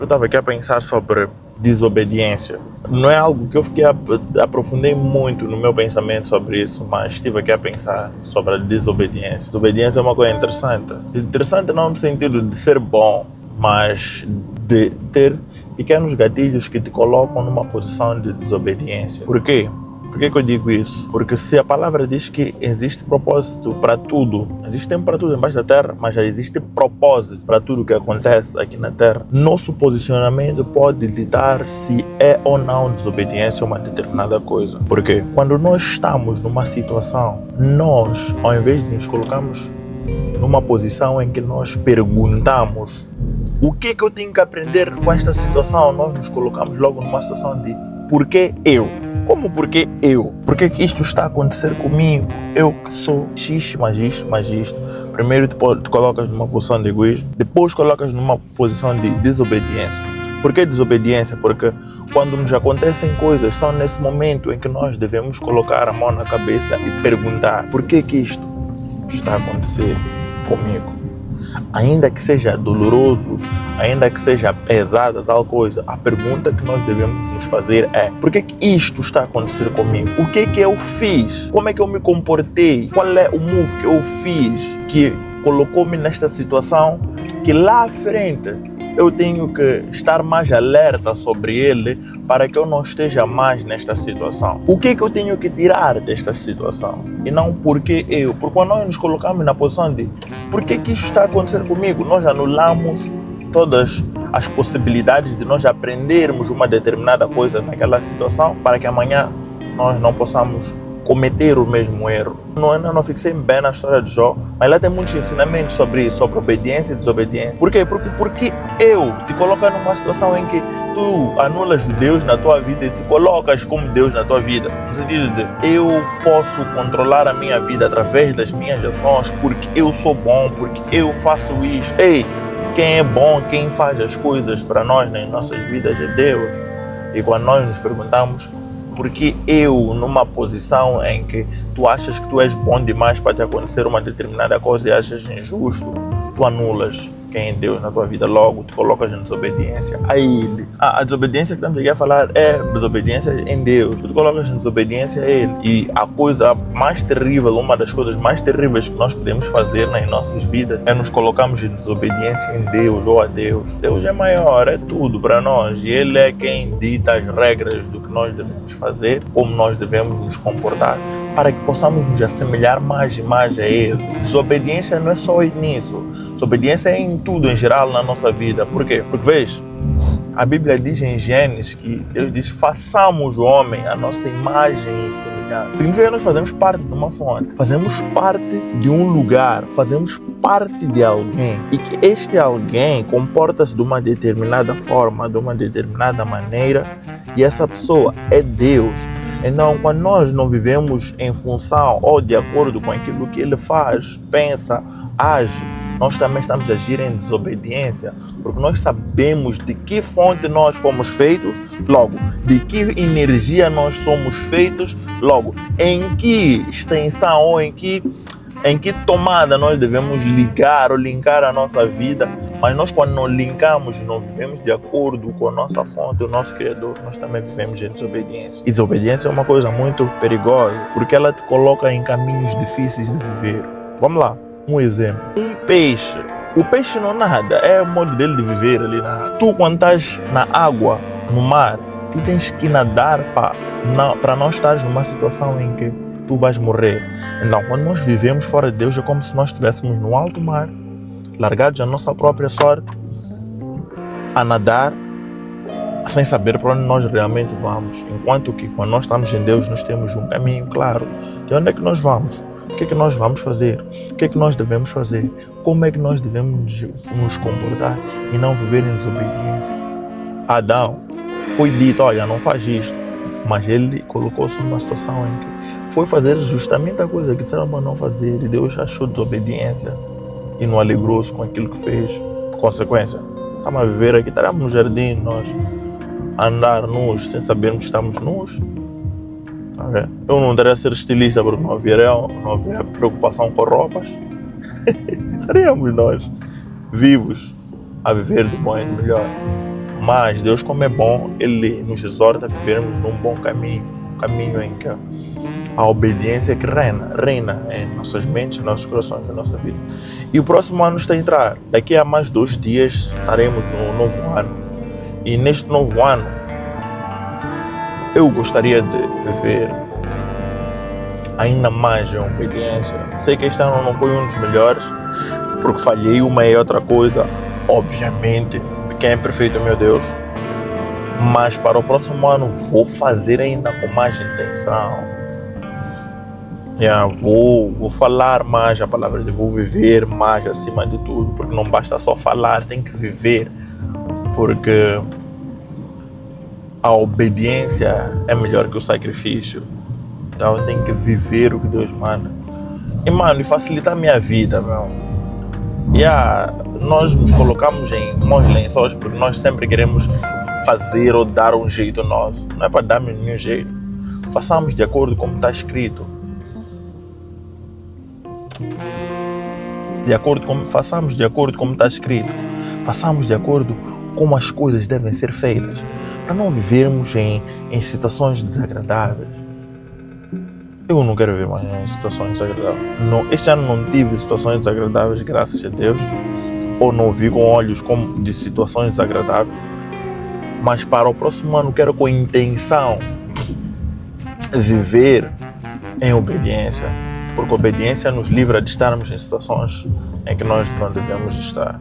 Eu estava aqui a pensar sobre desobediência. Não é algo que eu aprofundei muito no meu pensamento sobre isso, mas estive aqui a pensar sobre a desobediência. Desobediência é uma coisa interessante. Interessante não no sentido de ser bom, mas de ter pequenos gatilhos que te colocam numa posição de desobediência. Por quê? Por que eu digo isso? Porque se a palavra diz que existe propósito para tudo, existe tempo para tudo embaixo da terra, mas já existe propósito para tudo que acontece aqui na terra, nosso posicionamento pode ditar se é ou não desobediência a uma determinada coisa. Porque quando nós estamos numa situação, nós, ao invés de nos colocarmos numa posição em que nós perguntamos o que eu tenho que aprender com esta situação, nós nos colocamos logo numa situação de por que eu? Como por que eu? Por que isto está a acontecer comigo? Eu que sou X, mais isto. Primeiro te colocas numa posição de egoísmo, depois colocas numa posição de desobediência. Por que desobediência? Porque quando nos acontecem coisas, são nesse momento em que nós devemos colocar a mão na cabeça e perguntar por que isto está a acontecer comigo? Ainda que seja doloroso, ainda que seja pesada tal coisa, a pergunta que nós devemos nos fazer é: por que isto está a acontecer comigo? O que eu fiz? Como é que eu me comportei? Qual é o move que eu fiz que colocou-me nesta situação que lá à frente eu tenho que estar mais alerta sobre ele para que eu não esteja mais nesta situação? O que eu tenho que tirar desta situação? E não porque eu. Porque quando nós nos colocamos na posição de por que isto está a acontecer comigo, nós anulamos todas as possibilidades de nós aprendermos uma determinada coisa naquela situação para que amanhã nós não possamos cometer o mesmo erro. Não fixei bem na história de Jó, mas lá tem muitos ensinamentos sobre isso, sobre obediência e desobediência. Por quê? Porque eu te coloco numa situação em que tu anulas Deus na tua vida e te colocas como Deus na tua vida. No sentido de eu posso controlar a minha vida através das minhas ações porque eu sou bom, porque eu faço isto. Ei, quem é bom, quem faz as coisas para nós nas nossas vidas é Deus. E quando nós nos perguntamos porque eu, numa posição em que tu achas que tu és bom demais para te acontecer uma determinada coisa e achas injusto, tu anulas quem é Deus na tua vida, logo te colocas em desobediência a Ele. A desobediência que estamos aqui a falar é desobediência em Deus. Tu te colocas em desobediência a Ele. E a coisa mais terrível, uma das coisas mais terríveis que nós podemos fazer nas nossas vidas é nos colocarmos em desobediência em Deus ou a Deus. Deus é maior, é tudo para nós. E Ele é quem dita as regras do que nós devemos fazer, como nós devemos nos comportar, para que possamos nos assemelhar mais e mais a Ele. Desobediência não é só nisso. Desobediência é em tudo em geral na nossa vida. Por quê? Porque, veja, a Bíblia diz em Gênesis que Deus diz: façamos o homem a nossa imagem e semelhança. Significa que nós fazemos parte de uma fonte, fazemos parte de um lugar, fazemos parte de alguém. E que este alguém comporta-se de uma determinada forma, de uma determinada maneira, e essa pessoa é Deus. Então, quando nós não vivemos em função ou de acordo com aquilo que Ele faz, pensa, age, nós também estamos a agir em desobediência, porque nós sabemos de que fonte nós fomos feitos, logo, de que energia nós somos feitos, logo, em que extensão ou em que tomada nós devemos ligar ou linkar a nossa vida. Mas nós, quando não linkamos e não vivemos de acordo com a nossa fonte, o nosso Criador, nós também vivemos em desobediência. E desobediência é uma coisa muito perigosa, porque ela te coloca em caminhos difíceis de viver. Vamos lá, um exemplo. Um peixe. O peixe não nada, é o modo dele de viver ali na água. Tu, quando estás na água, no mar, tu tens que nadar para não estar numa situação em que tu vais morrer. Então, quando nós vivemos fora de Deus, é como se nós estivéssemos no alto mar, largados à nossa própria sorte, a nadar, sem saber para onde nós realmente vamos. Enquanto que, quando nós estamos em Deus, nós temos um caminho claro de onde é que nós vamos, o que é que nós vamos fazer, o que é que nós devemos fazer, como é que nós devemos nos comportar e não viver em desobediência. Adão foi dito: olha, não faz isto, mas ele colocou-se numa situação em que foi fazer justamente a coisa que disseram para não fazer, e Deus achou desobediência e não alegrou-se com aquilo que fez. Consequência, estamos a viver aqui, estaremos no jardim, nós a andar nus sem sabermos que estamos nus. Eu não estaria a ser estilista porque não haveria preocupação com roupas. Estaríamos nós vivos a viver de bom e de melhor. Mas Deus, como é bom, Ele nos exorta a vivermos num bom caminho. Um caminho em que a obediência que reina em nossas mentes, em nossos corações, em nossa vida. E o próximo ano está a entrar. Daqui a mais 2 dias estaremos no novo ano. E neste novo ano, eu gostaria de viver ainda mais em obediência. Sei que este ano não foi um dos melhores, porque falhei uma e outra coisa, obviamente. Quem é perfeito, meu Deus. Mas para o próximo ano vou fazer ainda com mais intenção. Vou falar mais a palavra de Deus, vou viver mais acima de tudo, porque não basta só falar, tem que viver, porque a obediência é melhor que o sacrifício. Então tem que viver o que Deus manda. E mano, facilitar a minha vida, meu. Nós nos colocamos em maus lençóis porque nós sempre queremos fazer ou dar um jeito nosso. Não é para dar nenhum jeito. Façamos de acordo com como está escrito. Façamos de acordo com como está escrito. Façamos de acordo como as coisas devem ser feitas. Para não vivermos em situações desagradáveis. Eu não quero viver mais em situações desagradáveis. Este ano não tive situações desagradáveis, graças a Deus. Ou não vi com olhos de situações desagradáveis. Mas para o próximo ano quero com intenção viver em obediência. Porque a obediência nos livra de estarmos em situações em que nós não devemos estar.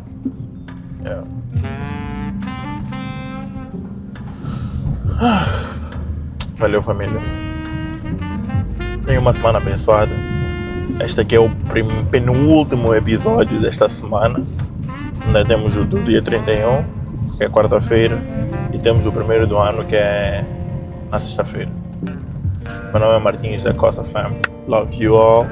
Valeu, família. Tenha uma semana abençoada. Este aqui é o penúltimo episódio desta semana. Ainda temos o do dia 31, que é quarta-feira, e temos o primeiro do ano, que é na sexta-feira. Meu nome é Martins da Costa Fam. Love you all.